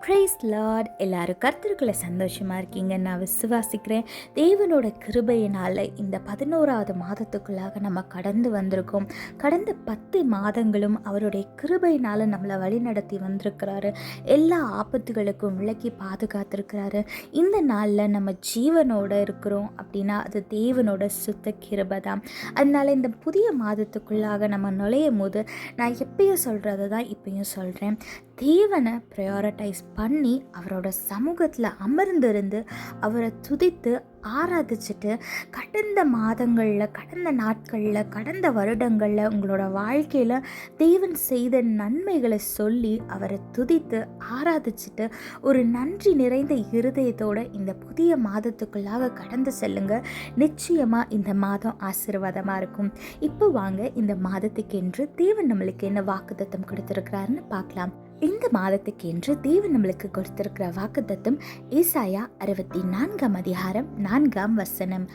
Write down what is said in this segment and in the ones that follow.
Price Lord. எல்லாரும் கர்த்தருக்குள்ள சந்தோஷமாக இருக்கீங்க நான் விசுவாசிக்கிறேன். தேவனோட கிருபையினால் இந்த 11வது மாதத்துக்குள்ளாக நம்ம கடந்து வந்திருக்கோம். கடந்த 10 மாதங்களும் அவருடைய கிருபையினால் நம்மளை வழி நடத்தி வந்திருக்கிறாரு. எல்லா ஆபத்துகளுக்கும் விலக்கி பாதுகாத்திருக்கிறாரு. இந்த நாளில் நம்ம ஜீவனோடு இருக்கிறோம் அப்படின்னா அது தேவனோட சுத்த கிருபை தான். அதனால் இந்த புதிய மாதத்துக்குள்ளாக நம்ம நுழையும் போது நான் எப்பயும் சொல்கிறது தான் இப்பயும் சொல்கிறேன். தேவனை ப்ரையாரிட்டைஸ் பண்ணி அவரோட சமூகத்தில் அமர்ந்திருந்து அவரை துதித்து ஆராதிச்சுட்டு கடந்த மாதங்களில், கடந்த நாட்களில், கடந்த வருடங்களில் உங்களோட வாழ்க்கையில் தேவன் செய்த நன்மைகளை சொல்லி அவரை துதித்து ஆராதிச்சுட்டு ஒரு நன்றி நிறைந்த இருதயத்தோடு இந்த புதிய மாதத்துக்குள்ளாக கடந்து செல்லுங்க. நிச்சயமாக இந்த மாதம் ஆசீர்வாதமாக இருக்கும். இப்போ வாங்க இந்த மாதத்துக்கென்று தேவன் நம்மளுக்கு என்ன வாக்குத்தத்தம் கொடுத்துருக்கிறாருன்னு பார்க்கலாம். இந்த மாதத்துக்கு என்று தேவன் நம்மளுக்கு கொடுத்திருக்கிற வாக்குத்தத்தம் ஏசாயா 64 அதிகாரம் 4 வசனம்.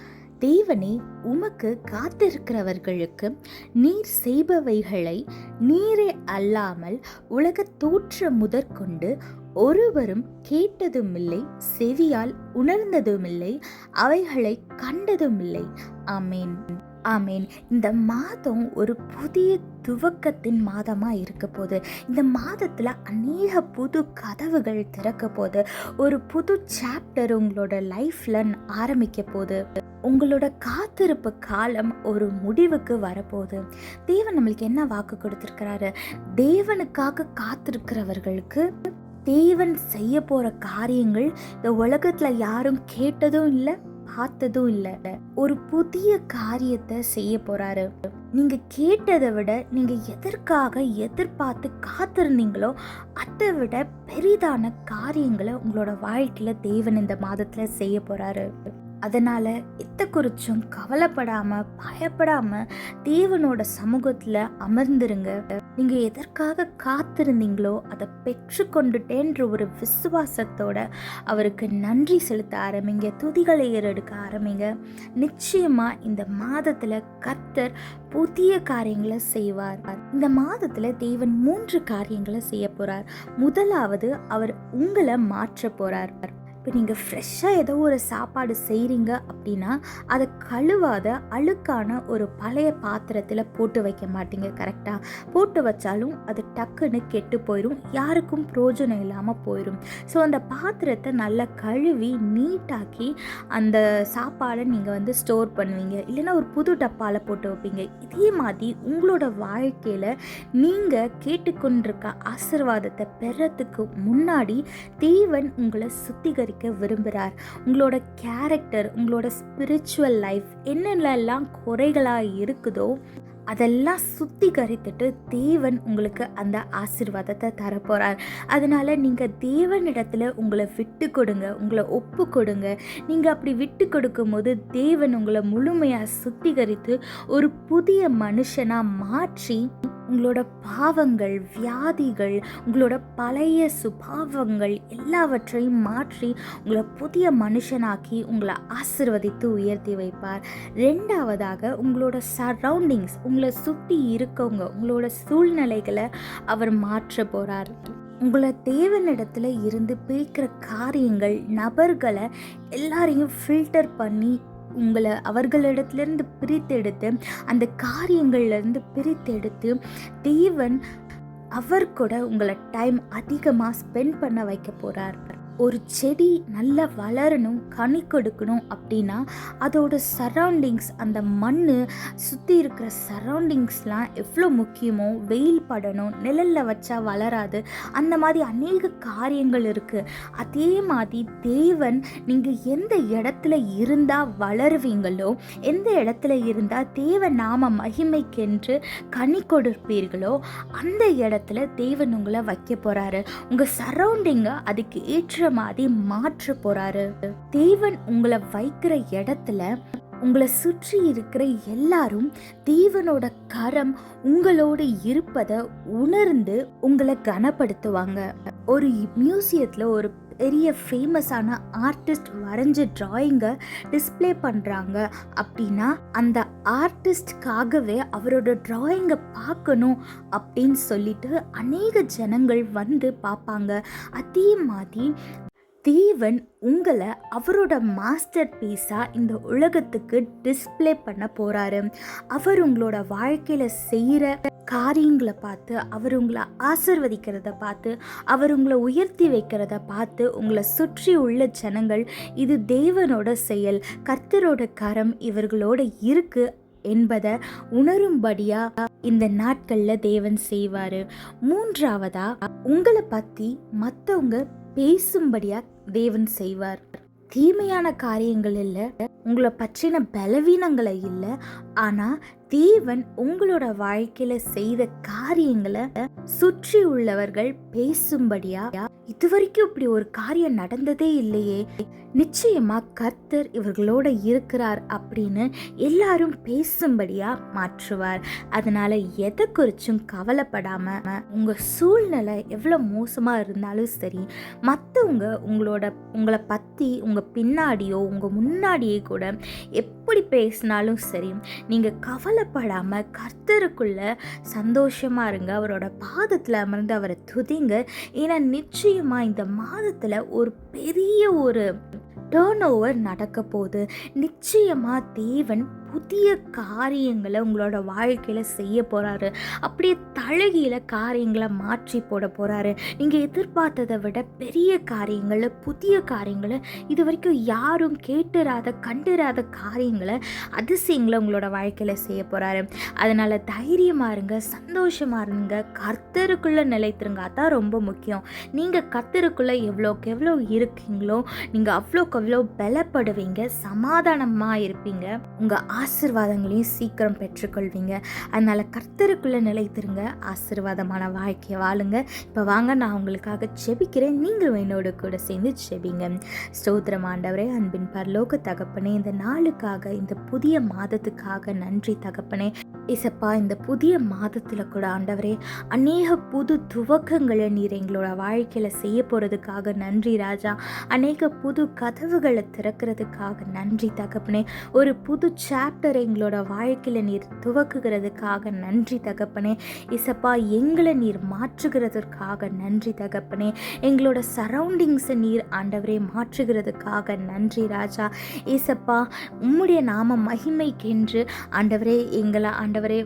தேவனே, உமக்கு காத்திருக்கிறவர்களுக்கு நீர் செய்பவைகளை நீரே அல்லாமல் உலக தோற்றம் முதற்கொண்டு ஒருவரும் கேட்டதுமில்லை, செவியால் உணர்ந்ததுமில்லை, அவைகளை கண்டதுமில்லை. ஆமேன், ஆமேன். இந்த மாதம் ஒரு புதிய துவக்கத்தின் மாதமாக இருக்க போது. இந்த மாதத்தில் அநேக புது கதவுகள் திறக்க போது. ஒரு புது சாப்டர் உங்களோட லைஃப்பில் ஆரம்பிக்க போது. உங்களோட காத்திருப்பு காலம் ஒரு முடிவுக்கு வரப்போகுது. தேவன் நம்மளுக்கு என்ன வாக்கு கொடுத்துருக்கிறாரு? தேவனுக்காக காத்திருக்கிறவர்களுக்கு தேவன் செய்ய போகிற காரியங்கள் இந்த உலகத்தில் யாரும் கேட்டதும் இல்லை, பார்த்ததும் இல்லை. ஒரு புதிய காரியத்தை செய்ய போறாரு. நீங்க கேட்டதை விட நீங்க எதற்காக எதிர்பார்த்து காத்திருந்தீங்களோ அதை விட பெரிதான காரியங்களை உங்களோட வாழ்க்கையில தேவன் இந்த மாதத்துல செய்ய போறாரு. அதனால எத்த குறிச்சும் கவலைப்படாம பயப்படாம தேவனோட சமூகத்துல அமர்ந்துருங்க. நீங்க எதற்காக காத்திருந்தீங்களோ அதை பெற்று கொண்டுட்டேன்ற ஒரு விசுவாசத்தோட அவருக்கு நன்றி செலுத்த ஆரம்பிங்க. துதிகளை ஏறெடுக்க ஆரம்பிங்க. நிச்சயமா இந்த மாதத்துல கர்த்தர் புதிய காரியங்களை செய்வார். இந்த மாதத்துல தேவன் 3 காரியங்களை செய்ய போறார். முதலாவது, அவர் உங்களை மாற்ற போறார். இப்போ நீங்கள் ஃப்ரெஷ்ஷாக ஏதோ ஒரு சாப்பாடு செய்கிறீங்க அப்படின்னா அதை கழுவாத அழுக்கான ஒரு பழைய பாத்திரத்தில் போட்டு வைக்க மாட்டீங்க. கரெக்டாக போட்டு வச்சாலும் அது டக்குன்னு கெட்டு போயிடும், யாருக்கும் பிரயோஜனம் இல்லாமல் போயிடும். ஸோ அந்த பாத்திரத்தை நல்லா கழுவி நீட்டாக்கி அந்த சாப்பாடை நீங்கள் ஸ்டோர் பண்ணுவீங்க, இல்லைன்னா ஒரு புது டப்பாவில் போட்டு வைப்பீங்க. இதே மாதிரி உங்களோட வாழ்க்கையில் நீங்கள் கேட்டுக்கொண்டிருக்க ஆசீர்வாதத்தை பெறத்துக்கு முன்னாடி தேவன் உங்களை சுத்திகரிக்க விரும்புகிறார். உங்களோட கேரக்டர், உங்களோட ஸ்பிரிச்சுவல் லைஃப் என்னென்னலாம் குறைகளாக இருக்குதோ அதெல்லாம் சுத்திகரித்துட்டு தேவன் உங்களுக்கு அந்த ஆசீர்வாதத்தை தரப்போகிறார். அதனால் நீங்கள் தேவனிடத்தில் உங்களை விட்டு கொடுங்க, உங்களை ஒப்பு கொடுங்க. நீங்கள் அப்படி விட்டு கொடுக்கும் போது தேவன் உங்களை முழுமையாக சுத்திகரித்து ஒரு புதிய மனுஷனாக மாற்றி உங்களோட பாவங்கள், வியாதிகள், உங்களோட பழைய சுபாவங்கள் எல்லாவற்றையும் மாற்றி உங்களை புதிய மனுஷனாக்கி உங்களை ஆசீர்வதித்து உயர்த்தி வைப்பார். 2வதாக, உங்களோட சரௌண்டிங்ஸ், உங்களை சுற்றி இருக்கவங்க, உங்களோட சூழ்நிலைகளை அவர் மாற்ற போகிறார். உங்களை தேவனிடத்தில் இருந்து பிரிக்கிற காரியங்கள், நபர்களை எல்லாரையும் ஃபில்டர் பண்ணி உங்களை அவர்களிடத்துலேருந்து பிரித்தெடுத்து, அந்த காரியங்கள்லேருந்து பிரித்தெடுத்து தேவன் அவர் கூட உங்களை டைம் அதிகமாக ஸ்பெண்ட் பண்ண வைக்க போகிறார். ஒரு செடி நல்லா வளரணும், கனி கொடுக்கணும் அப்படின்னா அதோட சரௌண்டிங்ஸ், அந்த மண் சுற்றி இருக்கிற சரௌண்டிங்ஸ்லாம் எவ்வளோ முக்கியமோ, வெயில் படணும், நிழலில் வச்சா வளராது, அந்த மாதிரி அநேக காரியங்கள் இருக்குது. அதே மாதிரி தேவன் நீங்கள் எந்த இடத்துல இருந்தால் வளருவீங்களோ, எந்த இடத்துல இருந்தால் தேவ நாம மகிமைக்கென்று கனி கொடுப்பீர்களோ அந்த இடத்துல தேவன் உங்களை வைக்க போகிறாரு. உங்கள் சரௌண்டிங்கை அதுக்கு ஏற்ற மாதிரி மாற்ற போறாரு. தேவன் உங்களை வைக்கிற இடத்துல உங்களை சுற்றி இருக்கிற எல்லாரும் தேவனோட கரம் உங்களோடு இருப்பதை உணர்ந்து உங்களை கனப்படுத்துவாங்க. ஒரு மியூசியத்தில் ஒரு பெரிய ஃபேமஸான ஆர்டிஸ்ட் வரைஞ்ச டிராயிங்கை டிஸ்ப்ளே பண்ணுறாங்க அப்படின்னா அந்த ஆர்டிஸ்ட்காகவே அவரோட டிராயிங்கை பார்க்கணும் அப்படின்னு சொல்லிட்டு அநேக ஜனங்கள் வந்து பார்ப்பாங்க. அதே மாதிரி தேவன் உங்களை அவரோட மாஸ்டர் பீஸாக இந்த உலகத்துக்கு டிஸ்ப்ளே பண்ண போகிறாரு. அவர் உங்களோட வாழ்க்கையில் செய்கிற காரியங்களை பார்த்து, அவர் உங்களை ஆசிர்வதிக்கிறத பார்த்து, அவர் உங்களை உயர்த்தி வைக்கிறத பார்த்து உங்களை சுற்றி உள்ள ஜனங்கள் இது தேவனோட செயல், கர்த்தரோட கரம் இவர்களோட இருக்கு என்பதை உணரும்படியா இந்த நாட்கள்ல தேவன் செய்வாரு. மூன்றாவதா, உங்களை பத்தி மற்றவங்க பேசும்படியா தேவன் செய்வார். தீமையான காரியங்கள் இல்லை, உங்களை பற்றின பலவீனங்களை இல்லை, ஆனா தேவன் உங்களோட வாழ்க்கையில செய்த காரியங்களை சுற்றி உள்ளவர்கள் பேசும்படியா, இதுவரைக்கும் இப்படி ஒரு காரியம் நடந்ததே இல்லையே, நிச்சயமா கர்த்தர் இவர்களோட இருக்கிறார் அப்படின்னு எல்லாரும் பேசும்படியா மாற்றுவார். அதனால எதை குறிச்சும் கவலைப்படாம, உங்க சூழ்நிலை எவ்வளவு மோசமா இருந்தாலும் சரி, மற்றவங்க உங்களை பத்தி உங்க பின்னாடியோ உங்க முன்னாடியே கூட எப்படி பேசினாலும் சரி, நீங்க கவலைப்படாம கர்த்தருக்குள்ள சந்தோஷமா இருங்க. அவரோட பாதத்துல அமர்ந்து அவரை துதிங்க. ஏன்னா நிச்சயமா இந்த மாதத்துல ஒரு பெரிய ஒரு டர்ன் ஓவர் நடக்க போகுது. நிச்சயமா தேவன் புதிய காரியங்களை உங்களோட வாழ்க்கையில் செய்ய போகிறாரு. அப்படியே தழகியில் காரியங்களை மாற்றி போட போகிறாரு. நீங்கள் எதிர்பார்த்ததை விட பெரிய காரியங்களை, புதிய காரியங்களை, இது வரைக்கும் யாரும் கேட்டுராத கண்டுராத காரியங்களை, அதிசயங்களை உங்களோட வாழ்க்கையில் செய்ய போகிறாரு. அதனால் தைரியமாக இருங்க, சந்தோஷமாக இருங்க, கர்த்தருக்குள்ளே நிலைத்திருங்க. அதான் ரொம்ப முக்கியம். நீங்கள் கர்த்தருக்குள்ளே எவ்வளோக்கு எவ்வளோ இருக்கீங்களோ நீங்கள் அவ்வளோக்கு அவ்வளோ பலப்படுவீங்க, சமாதானமாக இருப்பீங்க, உங்கள் ஆசீர்வாதங்களையும் சீக்கிரம் பெற்றுக்கொள்வீங்க. அதனால் கர்த்தருக்குள்ளே நிலைத்திருங்க, ஆசீர்வாதமான வாழ்க்கையை வாழுங்க. இப்போ வாங்க, நான் உங்களுக்காக செபிக்கிறேன், நீங்களும் என்னோட கூட சேர்ந்து செபிங்க. ஸ்தோத்திரம் ஆண்டவரே, அன்பின் பரலோக தகப்பனே, இந்த நாளுக்காக, இந்த புதிய மாதத்துக்காக நன்றி தகப்பனே. இசப்பா, இந்த புதிய மாதத்தில் கூட ஆண்டவரே அநேக புது துவக்கங்களை நீர் எங்களோட வாழ்க்கையில் செய்ய போகிறதுக்காக நன்றி ராஜா. அநேக புது கதவுகளை திறக்கிறதுக்காக நன்றி தகப்பனே. ஒரு புது சாப்டர் எங்களோட வாழ்க்கையில் நீர் துவக்குகிறதுக்காக நன்றி தகப்பனே. இசப்பா, எங்களை நீர் மாற்றுகிறதுக்காக நன்றி தகப்பனே. எங்களோட சரௌண்டிங்ஸை நீர் ஆண்டவரே மாற்றுகிறதுக்காக நன்றி ராஜா. இசப்பா, உம்முடைய நாம மகிமைக்கென்று ஆண்டவரே எங்களை ஆண்டவரே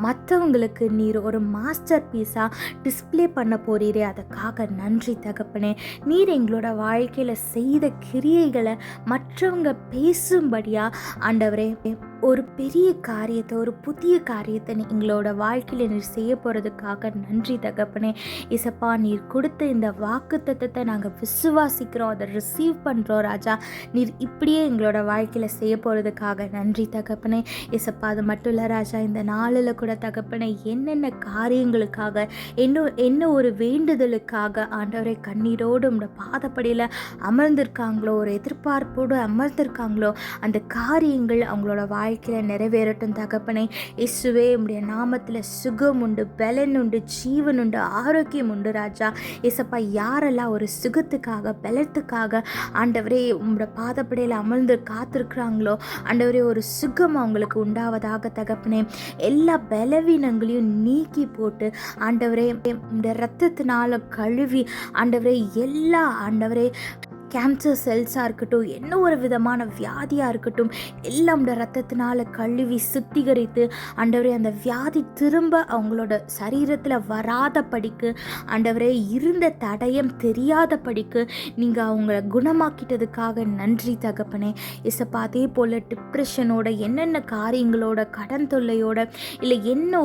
மற்றவங்களுக்கு நீர் ஒரு மாஸ்டர் பீஸாக டிஸ்ப்ளே பண்ண போகிறீரே, அதுக்காக நன்றி தகப்பனே. நீர் எங்களோட வாழ்க்கையில் செய்த கிரியைகளை மற்றவங்க பேசும்படியாக ஆண்டவரே ஒரு பெரிய காரியத்தை, ஒரு புதிய காரியத்தை எங்களோட வாழ்க்கையில் நீர் செய்ய போகிறதுக்காக நன்றி தகப்பனே. இசப்பா, நீர் கொடுத்த இந்த வாக்கு தத்தத்தை நாங்கள் விசுவாசிக்கிறோம், அதை ரிசீவ் பண்ணுறோம் ராஜா. நீர் இப்படியே எங்களோட வாழ்க்கையில் செய்ய போகிறதுக்காக நன்றி தகப்பனே. இசப்பா, அது மட்டும் இல்லை ராஜா, இந்த நாளில் கூட தகப்பனே என்னென்ன காரியங்களுக்காக, என்ன ஒரு வேண்டுதலுக்காக ஆண்டவரை கண்ணீரோடு உங்களோட பாதப்படியில் அமர்ந்திருக்காங்களோ, ஒரு எதிர்பார்ப்போடு அமர்ந்திருக்காங்களோ, அந்த காரியங்கள் அவங்களோட வாழ்க்கையில் நிறைவேறட்டும் தகப்பனே. இயேசுவே, உம்முடைய நாமத்தில் சுகம் உண்டு, பலன் உண்டு, ஜீவன் உண்டு, ஆரோக்கியம் உண்டு ராஜா. இயேசப்பா, யாரெல்லாம் ஒரு சுகத்துக்காக, பலத்துக்காக ஆண்டவரே உங்களோட பாதப்படையில் அமர்ந்து காத்திருக்கிறாங்களோ ஆண்டவரே, ஒரு சுகம் அவங்களுக்கு உண்டாவதாக தகப்பனே. எல்லா பலவீனங்களையும் நீக்கி போட்டு ஆண்டவரே இந்த இரத்தத்தினால கழுவி ஆண்டவரே, எல்லா ஆண்டவரே கேன்சர் செல்ஸாக இருக்கட்டும், என்ன ஒரு விதமான வியாதியாக இருக்கட்டும், எல்லாம் ரத்தத்தினால் கழுவி சுத்திகரித்து ஆண்டவரே அந்த வியாதி திரும்ப அவங்களோட சரீரத்தில் வராத படிக்கு ஆண்டவரே, இருந்த தடயம் தெரியாத படிக்கு நீங்கள் அவங்கள குணமாக்கிட்டதுக்காக நன்றி தகப்பனே. இசப்பா, அதே போல் டிப்ரெஷனோட, என்னென்ன காரியங்களோட, கடன் தொல்லையோட, இல்லை என்ன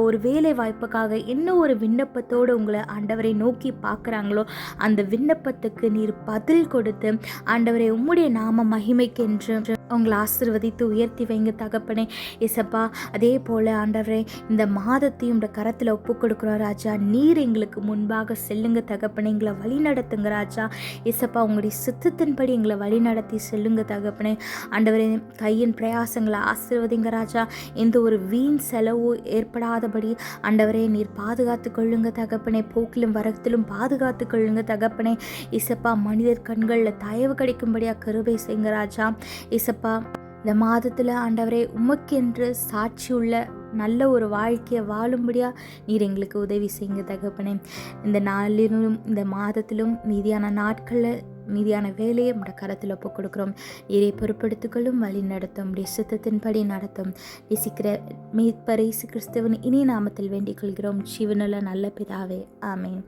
ஒரு வேலை வாய்ப்புக்காக, என்ன ஒரு விண்ணப்பத்தோடு உங்களை ஆண்டவரை நோக்கி பார்க்குறாங்களோ, அந்த விண்ணப்பத்துக்கு நீர் பதில் கொடுத்து ஆண்டவரே உம்முடைய நாம மகிமைக்கென்று உங்களை ஆசீர்வதித்து உயர்த்தி வைங்க தகப்பனே. இசப்பா, அதே போல் ஆண்டவரே, இந்த மாதத்தையும் இந்த கரத்தில் ஒப்பு கொடுக்குறோம் ராஜா. நீர் எங்களுக்கு முன்பாக செல்லுங்க தகப்பனே, எங்களை வழி நடத்துங்க ராஜா. இசப்பா, உங்களுடைய சித்தத்தின்படி எங்களை வழி நடத்தி செல்லுங்க தகப்பனே. ஆண்டவரே, கையின் பிரயாசங்களை ஆசீர்வதிங்க ராஜா. எந்த ஒரு வீண் செலவு ஏற்படாதபடி ஆண்டவரே நீர் பாதுகாத்து கொள்ளுங்க தகப்பனே. போக்கிலும் வரத்திலும் பாதுகாத்து கொள்ளுங்க தகப்பனே. இசப்பா, மனிதர் கண்களில் தயவு கிடைக்கும்படியாக கிருபை செய்யுங்க ராஜா. இசப்பா, இந்த மாதத்தில் ஆண்டவரே உமக்கென்று சாட்சியுள்ள நல்ல ஒரு வாழ்க்கையை வாழும்படியாக நீர் எங்களுக்கு உதவி செய்யுங்க தகப்பனே. இந்த நாளிலும் இந்த மாதத்திலும் மீதியான நாட்களில் மீதியான வேலையை நம்முடைய கரத்தில் ஒப்பு கொடுக்குறோம். நீரை பொறுப்படுத்திக்கொள்ளும், வழி நடத்தும், உடைய சித்தத்தின்படி நடத்தும். நேசிக்கிற மீட்பர் இயேசு கிறிஸ்துவின் இனிய நாமத்தில் வேண்டிக் கொள்கிறோம் ஜீவனுள்ள நல்ல பிதாவே. ஆமேன்,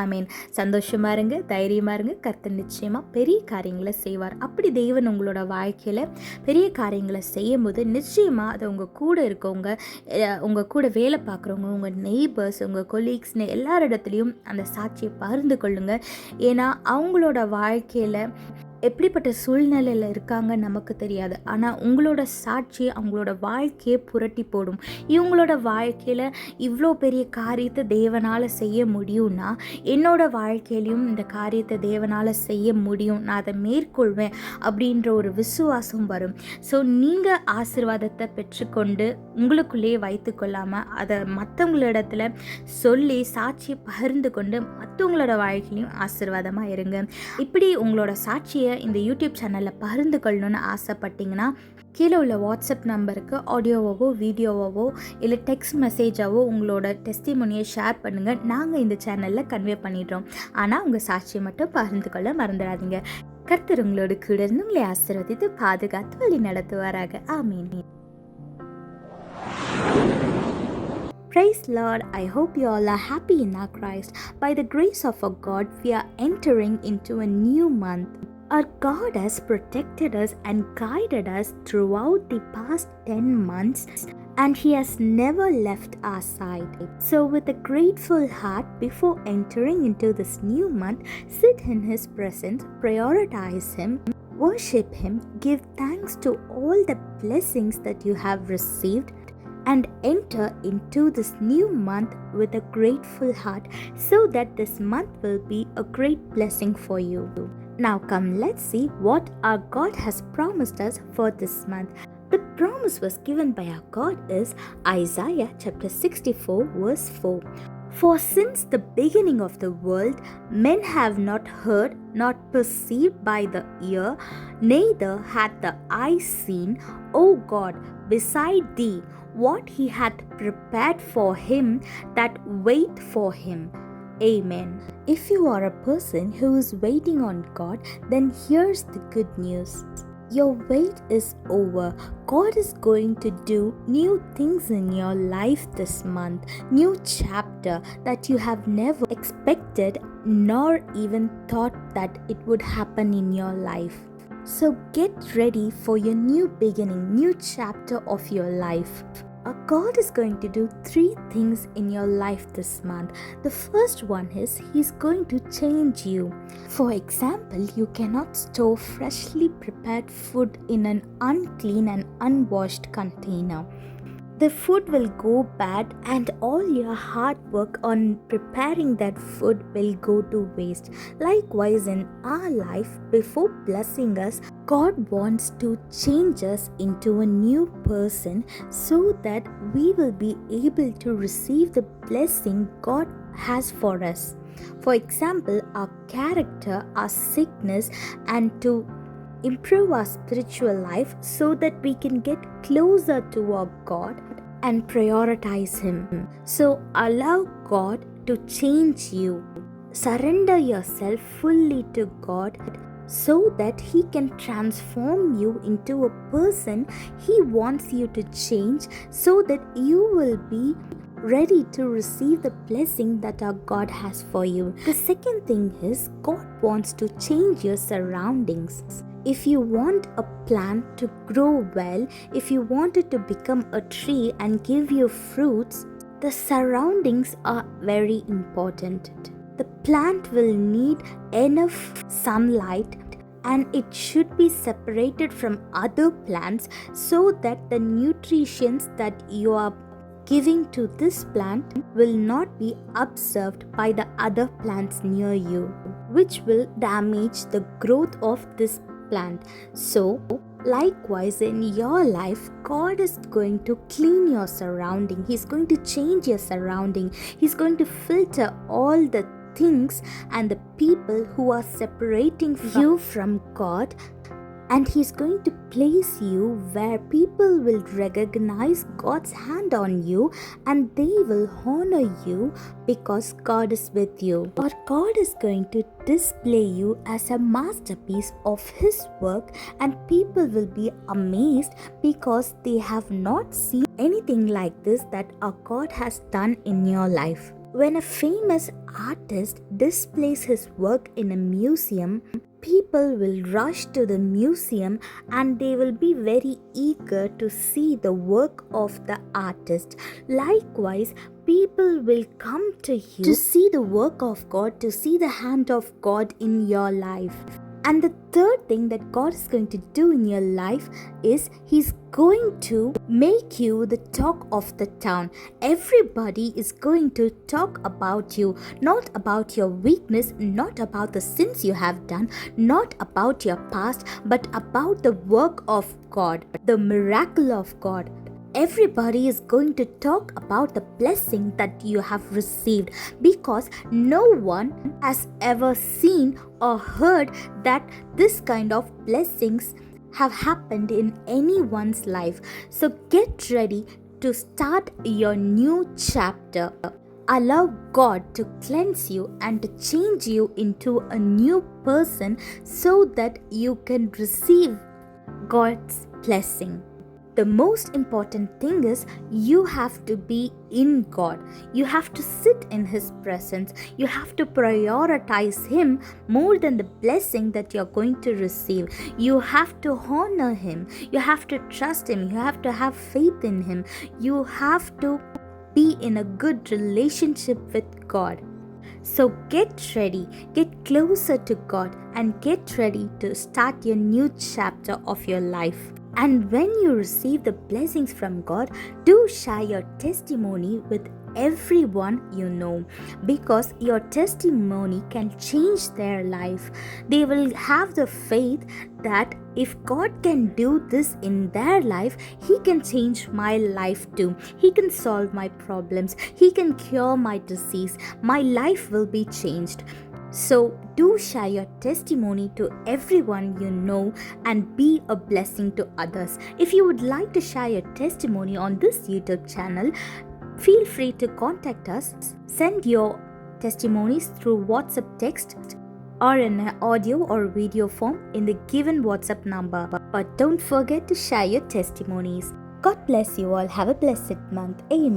ஆமேன். சந்தோஷமாக இருங்க, தைரியமாக இருங்க. கர்த்தர் நிச்சயமாக பெரிய காரியங்களை செய்வார். அப்படி தேவன் உங்களோட வாழ்க்கையில் பெரிய காரியங்களை செய்யும் போது நிச்சயமாக அது உங்கள் கூட இருக்கவங்க, உங்கள் கூட வேலை பார்க்குறவங்க, உங்கள் நெய்பர்ஸ், உங்கள் கொலீக்ஸ்னு எல்லாரிடத்துலையும் அந்த சாட்சியை பகிர்ந்து கொள்ளுங்கள். ஏன்னா அவங்களோட வாழ்க்கையில் எப்படிப்பட்ட சூழ்நிலையில் இருக்காங்க நமக்கு தெரியாது. ஆனால் உங்களோட சாட்சி அவங்களோட வாழ்க்கையை புரட்டி போடும். இவங்களோட வாழ்க்கையில் இவ்வளோ பெரிய காரியத்தை தேவனால் செய்ய முடியும்னா என்னோட வாழ்க்கையிலையும் இந்த காரியத்தை தேவனால் செய்ய முடியும், நான் அதை மேற்கொள்வேன் அப்படின்ற ஒரு விசுவாசம் வரும். ஸோ நீங்கள் ஆசீர்வாதத்தை பெற்றுக்கொண்டு உங்களுக்குள்ளேயே வைத்து கொள்ளாமல் அதை மற்றவங்களிடத்துல சொல்லி சாட்சியை பகிர்ந்து கொண்டு மற்றவங்களோட வாழ்க்கையிலையும் ஆசீர்வாதமாக இருங்க. இப்படி உங்களோட சாட்சியை இந்த யூடியூப் சேனலில் பகிர்ந்து கொள்ளணும்னு ஆசைப்பட்டீங்கன்னா கீழே உள்ள வாட்ஸ்அப் நம்பருக்கு ஆடியோவாவோ வீடியோவாவோ இல்லை டெக்ஸ்ட் மெசேஜாவோ உங்களோட டெஸ்டிமோனியை ஷேர் பண்ணுங்கள். நாங்கள் இந்த சேனலில் கன்வே பண்ணிடுறோம். ஆனால் உங்கள் சாட்சியை மட்டும் பகிர்ந்து கொள்ள மறந்துடாதீங்க. கர்த்தர் உங்களோட கூட இருந்து உங்களை ஆசீர்வதித்து பாதுகாத்து வழி நடத்துவாராக. ஆமீன். Praise Lord, I hope you all are happy in our Christ. By the grace of our God, we are entering into a new month. Our God has protected us and guided us throughout the past 10 months, and He has never left our side. So with a grateful heart, before entering into this new month, sit in His presence, prioritize Him, worship Him, give thanks to all the blessings that you have received, and enter into this new month with a grateful heart, so that this month will be a great blessing for you. Now come, let's see what our God has promised us for this month. The promise was given by our God is Isaiah chapter 64 verse 4. For since the beginning of the world, men have not heard, not perceived by the ear, neither had the eye seen, O God, beside thee, what He hath prepared for him that wait for Him. Amen. If you are a person who is waiting on God, then here's the good news. Your wait is over. God is going to do new things in your life this month. New chapter that you have never expected nor even thought that it would happen in your life. So get ready for your new beginning, new chapter of your life. God is going to do 3 things in your life this month. The first one is He's going to change you. For example, you cannot store freshly prepared food in an unclean and unwashed container. The food will go bad, and all your hard work on preparing that food will go to waste. Likewise, in our life, before blessing us, God wants to change us into a new person so that we will be able to receive the blessing God has for us. For example, our character, our sickness, and to improve our spiritual life so that we can get closer to our God and prioritize Him. So allow God to change you. Surrender yourself fully to God so that He can transform you into a person He wants you to change, so that you will be ready to receive the blessing that our God has for you. The second thing is God wants to change your surroundings. If you want a plant to grow well, if you want it to become a tree and give you fruits, the surroundings are very important. The plant will need enough sunlight and it should be separated from other plants so that the nutrients that you are giving to this plant will not be observed by the other plants near you, which will damage the growth of this plant. So, likewise, in your life, God is going to clean your surrounding. He's going to change your surrounding. He's going to filter all the things and the people who are separating you from God, and He's going to place you where people will recognize God's hand on you and they will honor you because God is with you. Or God is going to display you as a masterpiece of His work, and people will be amazed because they have not seen anything like this that our God has done in your life. When a famous artist displays his work in a museum, people will rush to the museum and they will be very eager to see the work of the artist. Likewise, people will come to you to see the work of God, to see the hand of God in your life. And the third thing that God is going to do in your life is He's going to make you the talk of the town. Everybody is going to talk about you, not about your weakness, not about the sins you have done, not about your past, but about the work of God, the miracle of God. Everybody is going to talk about the blessing that you have received, because no one has ever seen or heard that this kind of blessings have happened in anyone's life. So get ready to start your new chapter. Allow God to cleanse you and to change you into a new person so that you can receive God's blessing. The most important thing is you have to be in God. You have to sit in His presence. You have to prioritize Him more than the blessing that you're going to receive. You have to honor Him. You have to trust Him. You have to have faith in Him. You have to be in a good relationship with God. So get ready, get closer to God, and get ready to start your new chapter of your life. And when you receive the blessings from God, do share your testimony with everyone you know, because your testimony can change their life. They will have the faith that if God can do this in their life, He can change my life too. He can solve my problems. He can cure my disease. My life will be changed. So do share your testimony to everyone you know and be a blessing to others. If you would like to share your testimony on this YouTube channel, feel free to contact us. Send your testimonies through WhatsApp text or in an audio or video form in the given WhatsApp number. But don't forget to share your testimonies. God bless you all. Have a blessed month. Amen.